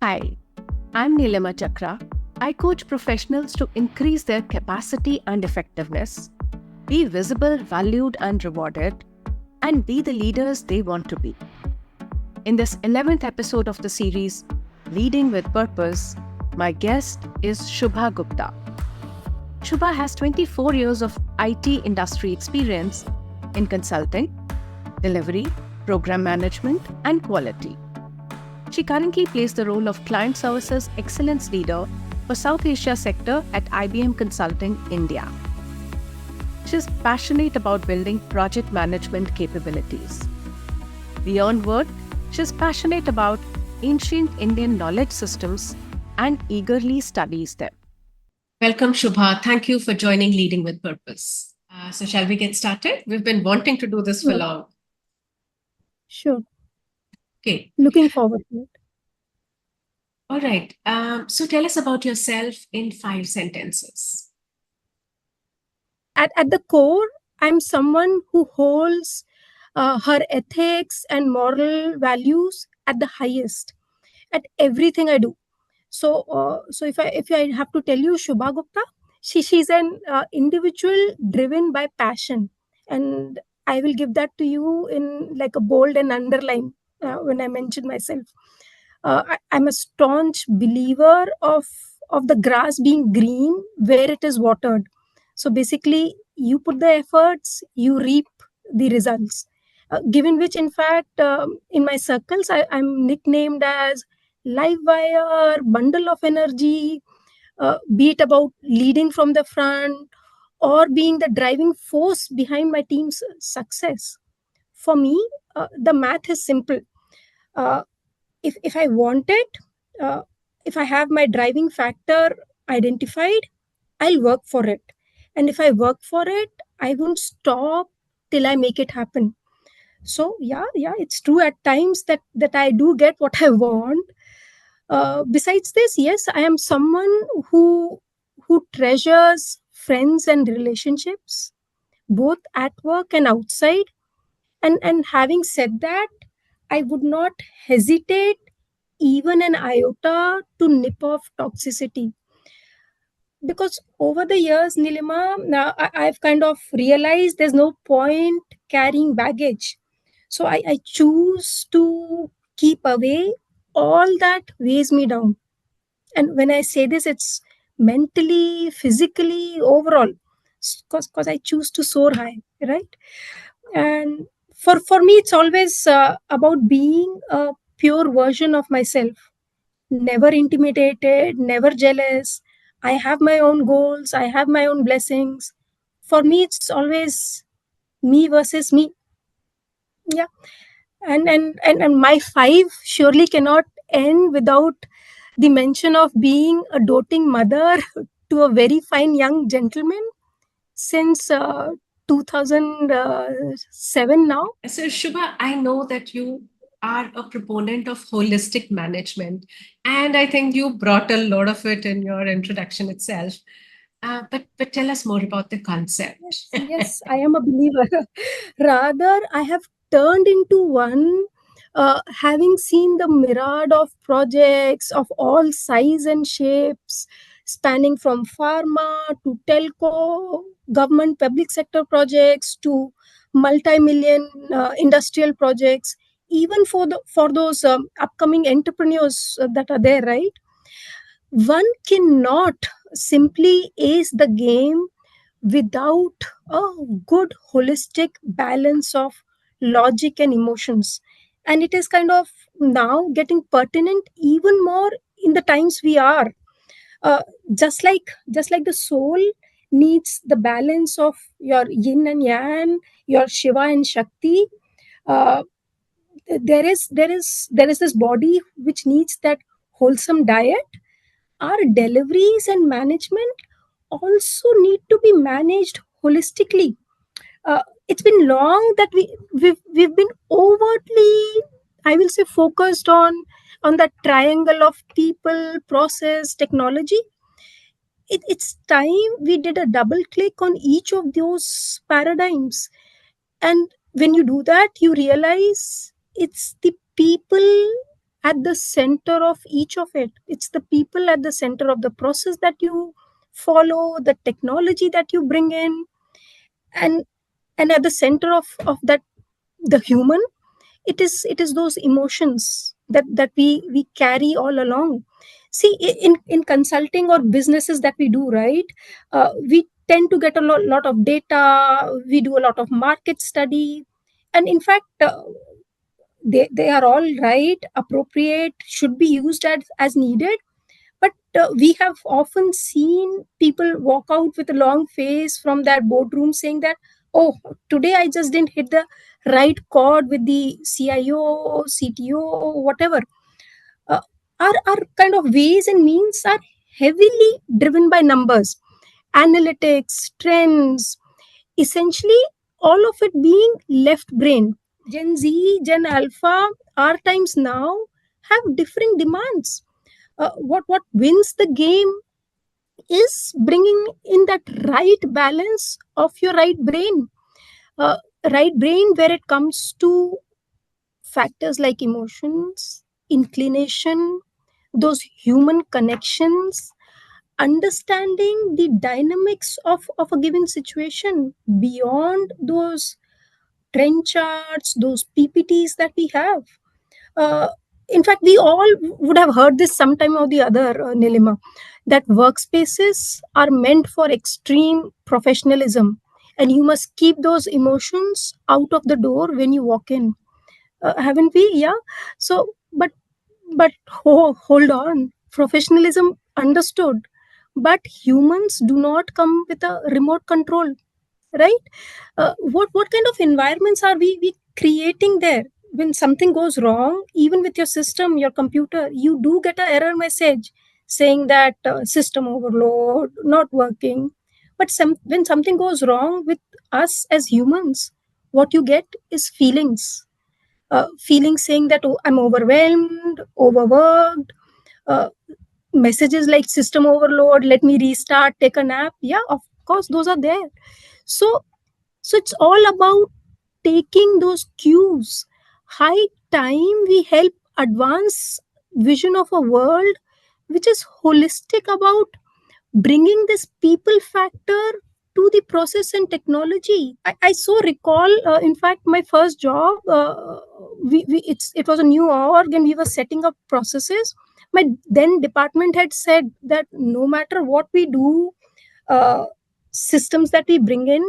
Hi, I'm Neelima Chakra. I coach professionals to increase their capacity and effectiveness, be visible, valued, and rewarded, and be the leaders they want to be. In this 11th episode of the series, Leading with Purpose, my guest is Shubha Gupta. Shubha has 24 years of IT industry experience in consulting, delivery, program management, and quality. She currently plays the role of Client Services Excellence Leader for South Asia sector at IBM Consulting, India. She's passionate about building project management capabilities. Beyond work, she's passionate about ancient Indian knowledge systems and eagerly studies them. Welcome, Shubha. Thank you for joining Leading with Purpose. So shall we get started? We've been wanting to do this for long. Sure. Okay. Looking forward to it. All right. So tell us about yourself in 5 sentences. At the core, I'm someone who holds her ethics and moral values at the highest at everything I do. So if I have to tell you, Shubha Gupta, she's an individual driven by passion, and I will give that to you in like a bold and underline when I mention myself. I'm a staunch believer of the grass being green where it is watered. So basically, you put the efforts, you reap the results. Given which, in fact, in my circles, I'm nicknamed as live wire, bundle of energy, be it about leading from the front or being the driving force behind my team's success. For me, the math is simple. Uh, if I want it, uh, if I have my driving factor identified, I'll work for it. And if I work for it, I won't stop till I make it happen. So yeah, it's true at times that I do get what I want. Besides this, yes, I am someone who treasures friends and relationships, both at work and outside. And having said that, I would not hesitate even an iota to nip off toxicity. Because over the years, Nilima, I've kind of realized there's no point carrying baggage. So I choose to keep away all that weighs me down. And when I say this, it's mentally, physically, overall, because I choose to soar high, right? And for me, it's always about being a pure version of myself, never intimidated, never jealous. I have my own goals, I have my own blessings. For me, it's always me versus me. Yeah. And my 5 surely cannot end without the mention of being a doting mother to a very fine young gentleman since 2007 now. So, Shubha, I know that you are a proponent of holistic management, and I think you brought a lot of it in your introduction itself. But tell us more about the concept. Yes, I am a believer. Rather, I have turned into one, having seen the myriad of projects of all size and shapes, spanning from pharma to telco, government public sector projects to multi-million industrial projects, even for those upcoming entrepreneurs that are there, right? One cannot simply ace the game without a good holistic balance of logic and emotions. And it is kind of now getting pertinent even more in the times we are. uh, just like the soul needs the balance of your yin and yang, your shiva and shakti. uh, there is this body which needs that wholesome diet. Our deliveries and management also need to be managed holistically. It's been long that we've been overtly, I will say, focused on that triangle of people, process, technology. It's time we did a double click on each of those paradigms. And when you do that, you realize it's the people at the center of each of it. It's the people at the center of the process that you follow, the technology that you bring in, and at the center of that, the human. It is those emotions that we carry all along. See, in consulting or businesses that we do, right, we tend to get a lot of data, we do a lot of market study, and in fact, they are all right, appropriate, should be used as needed. But we have often seen people walk out with a long face from that boardroom saying that, oh, today I just didn't hit the right chord with the CIO, CTO, whatever. Uh, our kind of ways and means are heavily driven by numbers, analytics, trends, essentially all of it being left brain. Gen Z, Gen Alpha, our times now have differing demands. What wins the game is bringing in that right balance of your right brain. uh, right brain where it comes to factors like emotions, inclination, those human connections, understanding the dynamics of a given situation beyond those trend charts, those PPTs that we have. uh, in fact, we all would have heard this sometime or the other, Nilima, that workspaces are meant for extreme professionalism, and you must keep those emotions out of the door when you walk in. Haven't we? Yeah. So, but hold on. Professionalism understood, but humans do not come with a remote control, right? What kind of environments are we creating there? When something goes wrong, even with your system, your computer, you do get an error message saying that system overload, not working. But when something goes wrong with us as humans, what you get is feelings. Feelings saying that, oh, I'm overwhelmed, overworked. uh, Messages like system overload, let me restart, take a nap. Yeah, of course, those are there. So so it's all about taking those cues. High time we help advance vision of a world which is holistic about bringing this people factor to the process and technology. I so recall, in fact, my first job, it was a new org and we were setting up processes. My then department had said that no matter what we do, uh, systems that we bring in,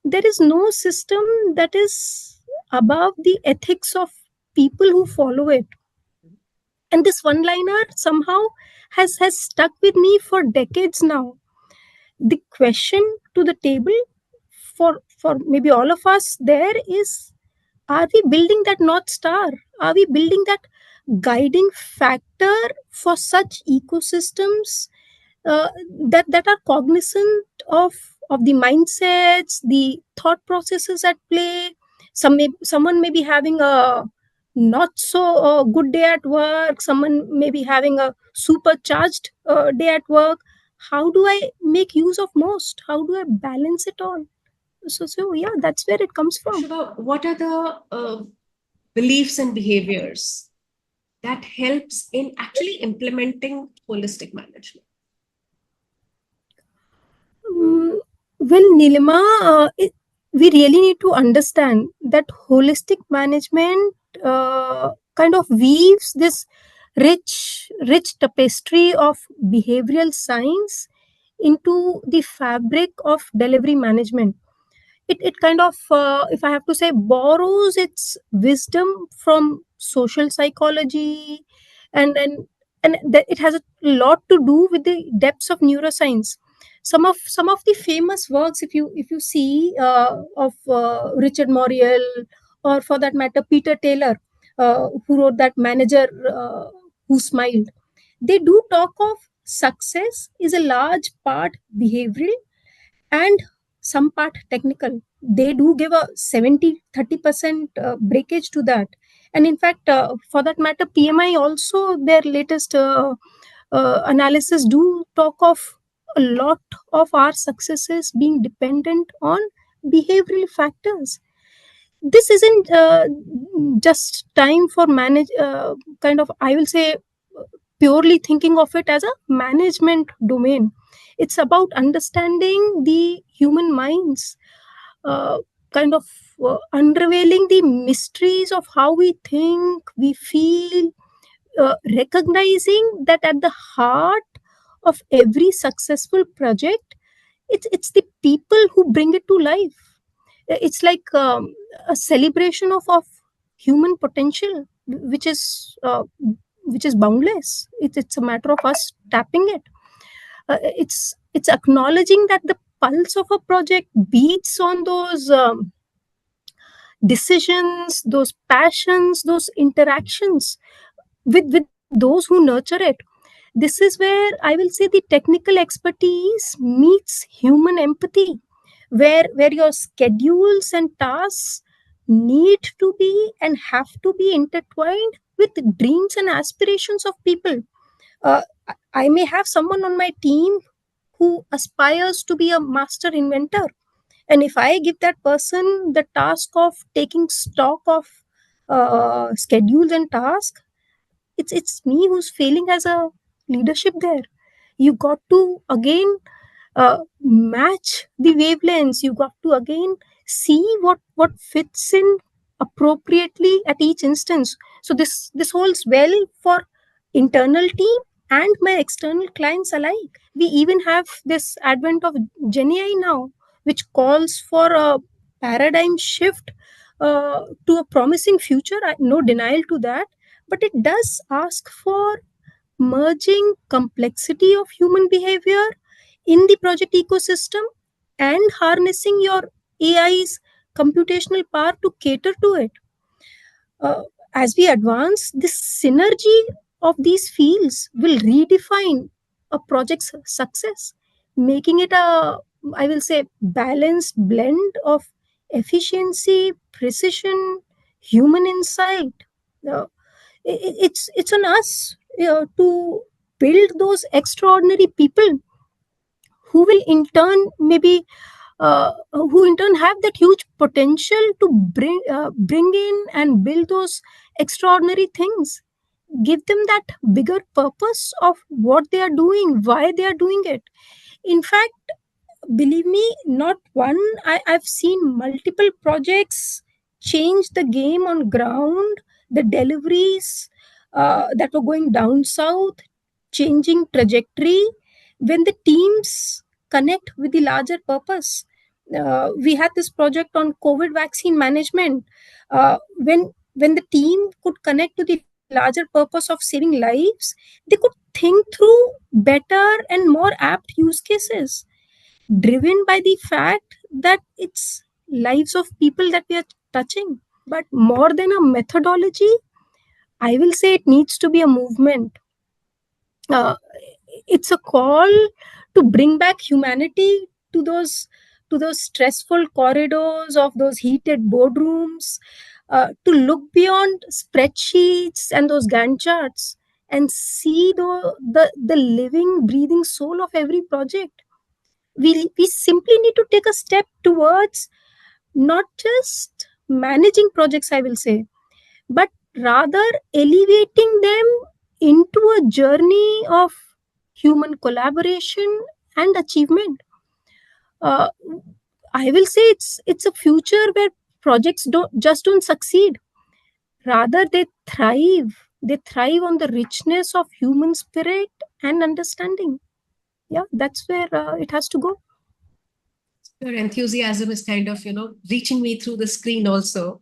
there is no system that is above the ethics of people who follow it. And this one liner somehow has stuck with me for decades now. The question to the table for maybe all of us there is, are we building that north star? Are we building that guiding factor for such ecosystems, uh, that are cognizant of the mindsets, the thought processes at play? Someone may be having a not so good day at work, someone may be having a supercharged day at work. How do I make use of most? How do I balance it all? So yeah, that's where it comes from. Shubha, what are the beliefs and behaviors that helps in actually implementing holistic management? Mm, well, Nilima, we really need to understand that holistic management kind of weaves this rich tapestry of behavioral science into the fabric of delivery management. It kind of, if I have to say, borrows its wisdom from social psychology, and it has a lot to do with the depths of neuroscience. Some of the famous works, if you see, of Richard Moriel, or for that matter Peter Taylor, who wrote that Manager Who Smiled, they do talk of success is a large part behavioral and some part technical. They do give a 70-30% breakage to that. And in fact, for that matter, PMI also, their latest analysis do talk of a lot of our successes being dependent on behavioral factors. this isn't just time for manage kind of, I will say, purely thinking of it as a management domain. It's about understanding the human minds, uh, kind of unraveling the mysteries of how we think, we feel, recognizing that at the heart of every successful project, it's the people who bring it to life. It's like a celebration of human potential, which is boundless. It's a matter of us tapping it. It's acknowledging that the pulse of a project beats on those decisions, those passions, those interactions with those who nurture it. This is where, I will say, the technical expertise meets human empathy, where your schedules and tasks need to be and have to be intertwined with the dreams and aspirations of people. I may have someone on my team who aspires to be a master inventor, and if I give that person the task of taking stock of schedules and tasks, it's me who's failing as a leadership there. You got to again match the wavelengths. You got to again see what fits in appropriately at each instance. So this holds well for internal team and my external clients alike. We even have this advent of Gen AI now, which calls for a paradigm shift to a promising future. No denial to that, but it does ask for merging complexity of human behavior in the project ecosystem and harnessing your AI's computational power to cater to it. Uh, as we advance, this synergy of these fields will redefine a project's success, making it a, I will say, balanced blend of efficiency, precision, human insight. Uh, it's on us to build those extraordinary people who will in turn maybe who in turn have that huge potential to bring in and build those extraordinary things, give them that bigger purpose of what they are doing, why they are doing it. In fact, believe me, not one, I've seen multiple projects change the game on ground. The deliveries that were going down south, changing trajectory when the teams connect with the larger purpose. We had this project on COVID vaccine management. When the team could connect to the larger purpose of saving lives, they could think through better and more apt use cases, driven by the fact that it's lives of people that we are touching. But more than a methodology, I will say it needs to be a movement. uh, it's a call to bring back humanity to those stressful corridors of those heated boardrooms, to look beyond spreadsheets and those Gantt charts and see the living breathing soul of every project. We simply need to take a step towards not just managing projects, I will say, but rather elevating them into a journey of human collaboration and achievement. Uh, I will say it's a future where projects don't succeed. Rather, they thrive. They thrive on the richness of human spirit and understanding. Yeah, that's where it has to go. Your enthusiasm is kind of, reaching me through the screen also.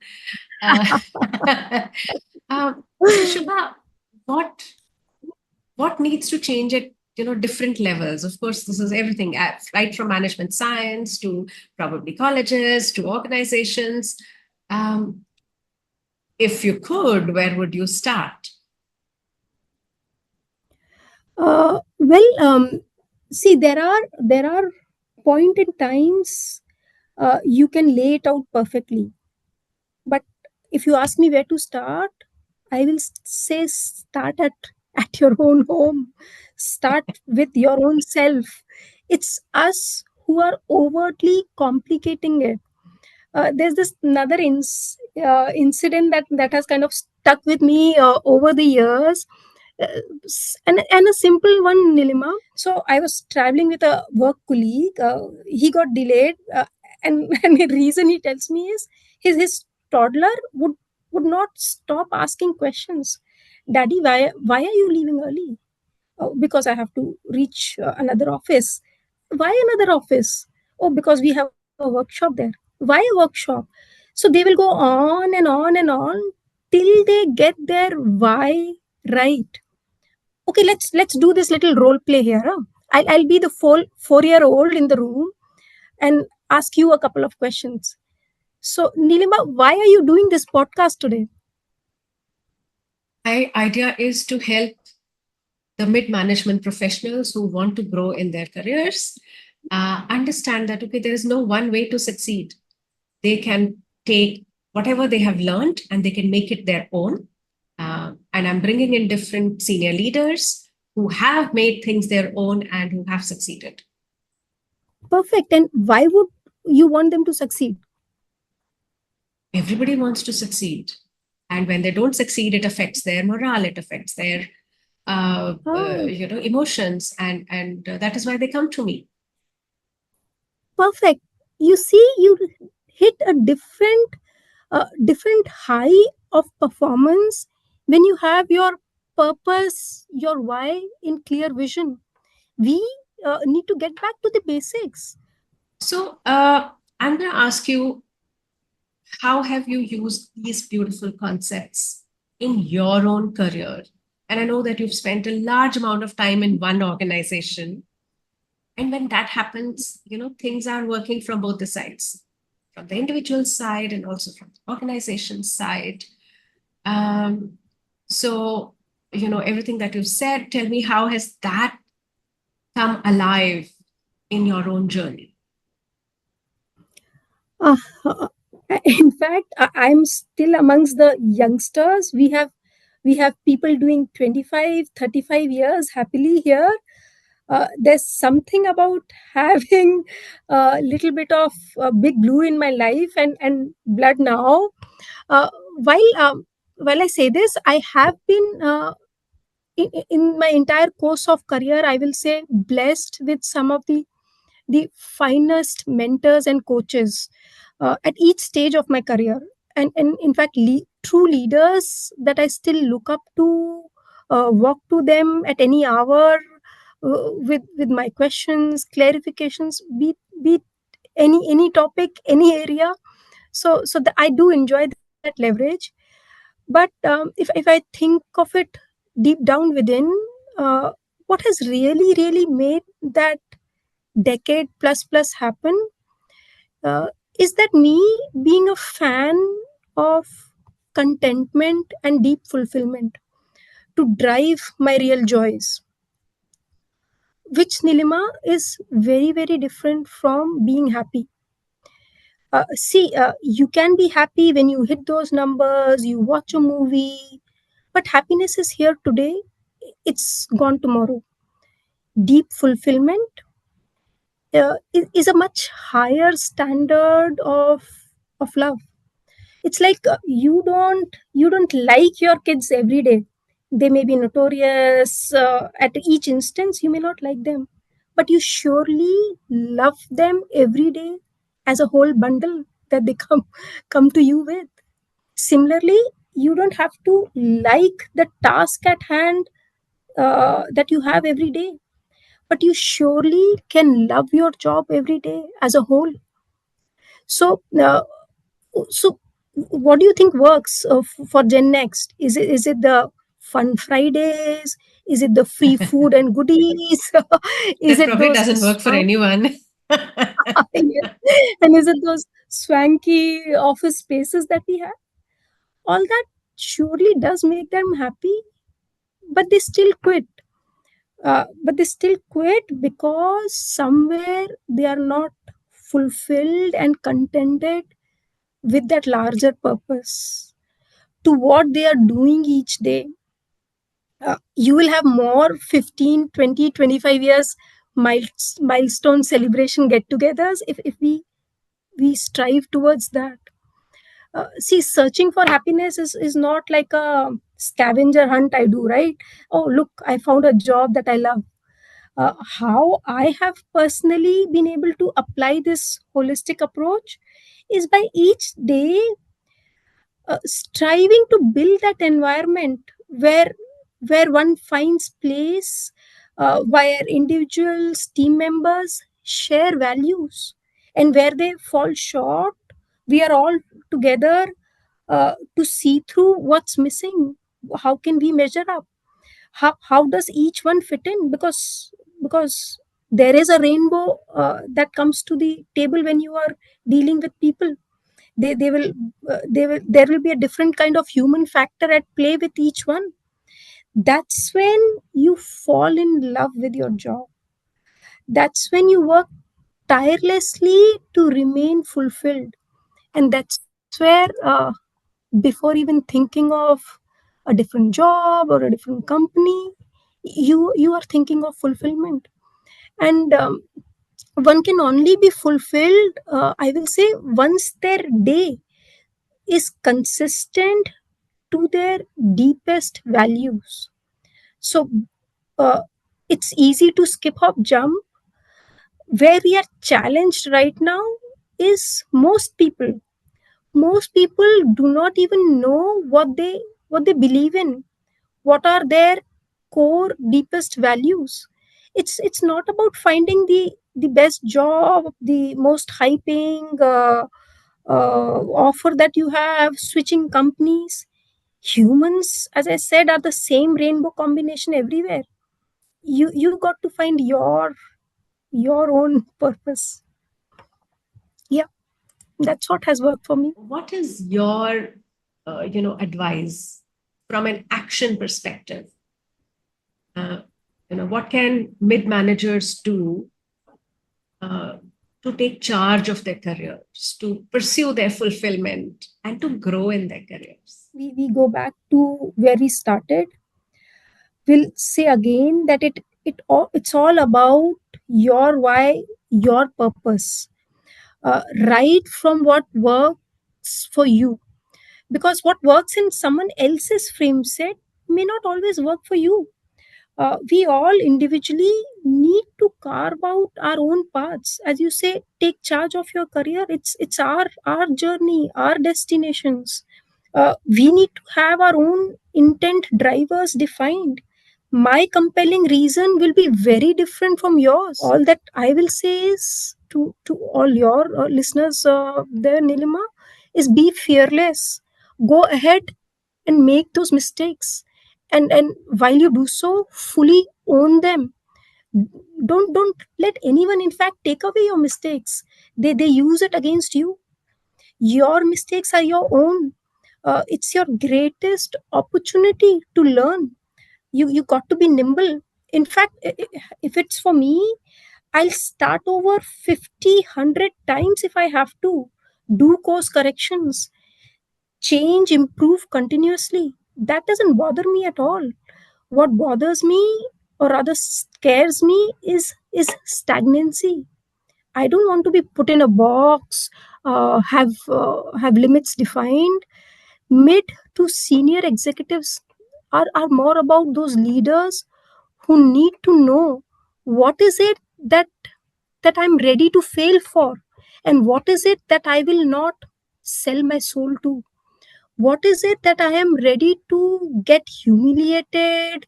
Uh, so Shubha, what what needs to change at different levels? Of course, this is everything, right from management science to probably colleges to organizations. Um, if you could, where would you start? Well, see, there are point in times you can lay it out perfectly, but if you ask me where to start, I will say start at your own home. Start with your own self. It's us who are overtly complicating it. There's this another incident that has kind of stuck with me over the years, and a simple one, Nilima. So I was traveling with a work colleague. He got delayed, and and the reason he tells me is his toddler would not stop asking questions. Daddy, why are you leaving early? Because I have to reach another office. Why another office? Oh, because we have a workshop there. Why a workshop? So they will go on and on and on till they get their why right. Okay, let's do this little role play here. Huh? I'll be the 4-year old in the room and ask you a couple of questions. So Neelima, why are you doing this podcast today? My idea is to help the mid management professionals who want to grow in their careers understand that, okay, there is no one way to succeed. They can take whatever they have learned and they can make it their own. And I'm bringing in different senior leaders who have made things their own and who have succeeded. Perfect. And why would you want them to succeed? Everybody wants to succeed. And when they don't succeed, it affects their morale, it affects their Ah, emotions, and that is why they come to me. perfect. You see, you hit a different high of performance when you have your purpose, your why in clear vision. We need to get back to the basics. So I'm going to ask you, how have you used these beautiful concepts in your own career? And I know that you've spent a large amount of time in one organization. And when that happens, things are working from both the sides, from the individual side and also from the organization side. Um, so, everything that you've said, tell me, how has that come alive in your own journey? Uh, in fact, I'm still amongst the youngsters. We have people doing 25, 35 years happily here. There's something about having a little bit of big blue in my life and blood now. Uh, while I say this, I have been in my entire course of career, I will say, blessed with some of the finest mentors and coaches at each stage of my career, and in fact true leaders that I still look up to, walk to them at any hour with my questions, clarifications, be any topic, any area. So I do enjoy that leverage. But if I think of it deep down within, uh, what has really made that decade plus happen, uh, is that me being a fan of contentment and deep fulfillment to drive my real joys, which, Nilima, is very different from being happy. See, you can be happy when you hit those numbers, you watch a movie, but happiness is here today, it's gone tomorrow. Deep fulfillment is a much higher standard of love. It's like you don't like your kids every day. They may be notorious at each instance, you may not like them, but you surely love them every day as a whole bundle that they come to you with. Similarly, you don't have to like the task at hand that you have every day, but you surely can love your job every day as a whole. So what do you think works for Gen Next? Is it the fun Fridays? Is it the free food and goodies? Is That it probably those doesn't work for anyone. Yes. And is it those swanky office spaces that we have? All that surely does make them happy, but they still quit. Because somewhere they are not fulfilled and contented with that larger purpose to what they are doing each day. You will have more 15, 20, 25 years milestone celebration get-togethers if we we strive towards that. See, searching for happiness is not like a scavenger hunt I do, right? Oh, look, I found a job that I love. How I have personally been able to apply this holistic approach is by each day striving to build that environment where one finds place, where individuals, team members share values, and where they fall short, we are all together to see through what's missing. How can we measure up? How does each one fit in? Because there is a rainbow that comes to the table when you are dealing with people. They will there will be a different kind of human factor at play with each one. That's when you fall in love with your job. That's when you work tirelessly to remain fulfilled. And that's where before even thinking of a different job or a different company, you are thinking of fulfillment. And one can only be fulfilled, I will say, once their day is consistent to their deepest values. So uh, it's easy to skip hop jump. Where we are challenged right now is most people do not even know what they believe in, what are their core deepest values. It's not about finding the best job, the most high paying offer that you have, switching companies. Humans, as I said, are the same rainbow combination everywhere. You got to find your own purpose. Yeah, that's what has worked for me. What is your, advice from an action perspective? Uh, what can mid managers do uh, to take charge of their careers, to pursue their fulfillment, and to grow in their careers? We go back to where we started. We'll say again that it's all about your why, your purpose, right from what works for you. Because what works in someone else's frame set may not always work for you. We all individually need to carve out our own paths. As you say, take charge of your career. It's our journey, our destinations. We need to have our own intent drivers defined. My compelling reason will be very different from yours. All that I will say is to all your listeners there, Nilima, is be fearless. Go ahead and make those mistakes, and while you do so, fully own them. Don't let anyone, in fact, take away your mistakes. They use it against you. Your mistakes are your own. It's your greatest opportunity to learn. You got to be nimble. In fact, if it's for me, I'll start over 50, 100 times if I have to. Do course corrections, change, improve continuously. That doesn't bother me at all. What bothers me, or rather scares me, is stagnancy. I don't want to be put in a box, have limits defined. Mid to senior executives are more about those leaders who need to know what is it that I'm ready to fail for, and what is it that I will not sell my soul to. What is it that I am ready to get humiliated,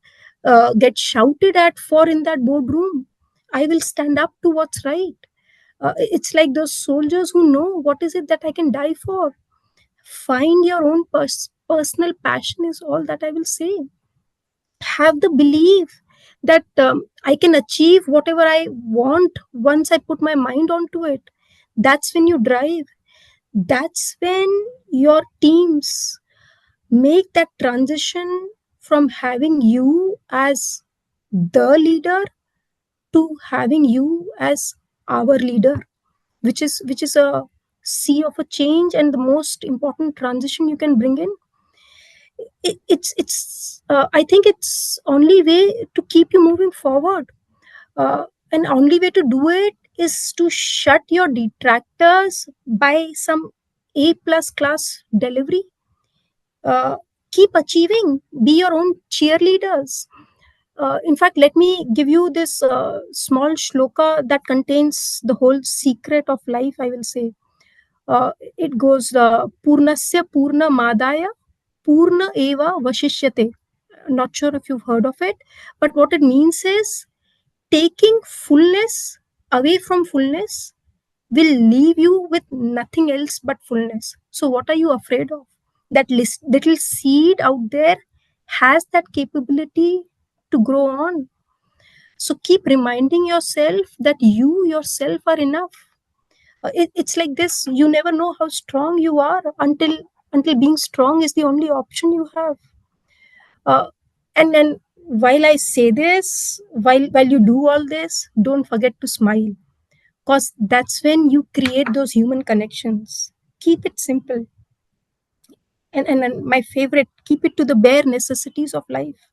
get shouted at for in that boardroom? I will stand up to what's right. It's like those soldiers who know what is it that I can die for. Find your own personal passion, is all that I will say. Have the belief that I can achieve whatever I want once I put my mind onto it. That's when you drive. That's when your teams make that transition from having you as the leader to having you as our leader, which is a sea of a change, and the most important transition you can bring in. It's I think it's only way to keep you moving forward, and only way to do it is to shut your detractors by some A plus class delivery. Uh, Keep achieving, be your own cheerleaders. In fact, let me give you this small shloka that contains the whole secret of life, I will say. It goes Purnasya Purna Madaya Purna Eva Vashishyate. Not sure if you've heard of it, but what it means is taking fullness away from fullness will leave you with nothing else but fullness. So, what are you afraid of? That little seed out there has that capability to grow on. So, keep reminding yourself that you yourself are enough. It's like this: you never know how strong you are until being strong is the only option you have. Uh, and then while I say this, while you do all this, don't forget to smile, because that's when you create those human connections. Keep it simple. And my favorite, keep it to the bare necessities of life.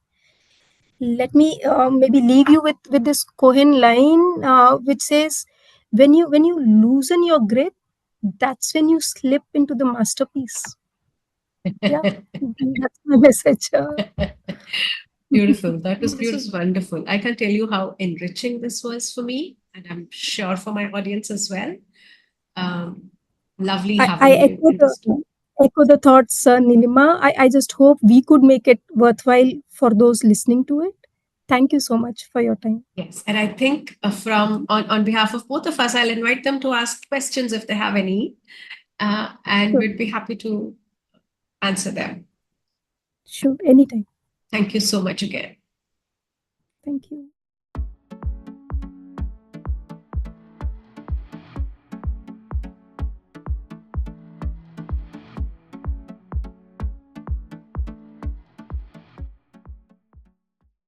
Let me maybe leave you with this Cohen line, which says, when you loosen your grip, that's when you slip into the masterpiece. Yeah, that's my message. Beautiful. That was beautiful. Wonderful. I can tell you how enriching this was for me, and I'm sure for my audience as well. Um, Lovely I having you in this. echo the thoughts, Nilima. I just hope we could make it worthwhile for those listening to it. Thank you so much for your time. Yes, and I think from on behalf of both of us, I'll invite them to ask questions if they have any, and Sure, we'd be happy to answer them. sure, anytime. Thank you so much again. Thank you.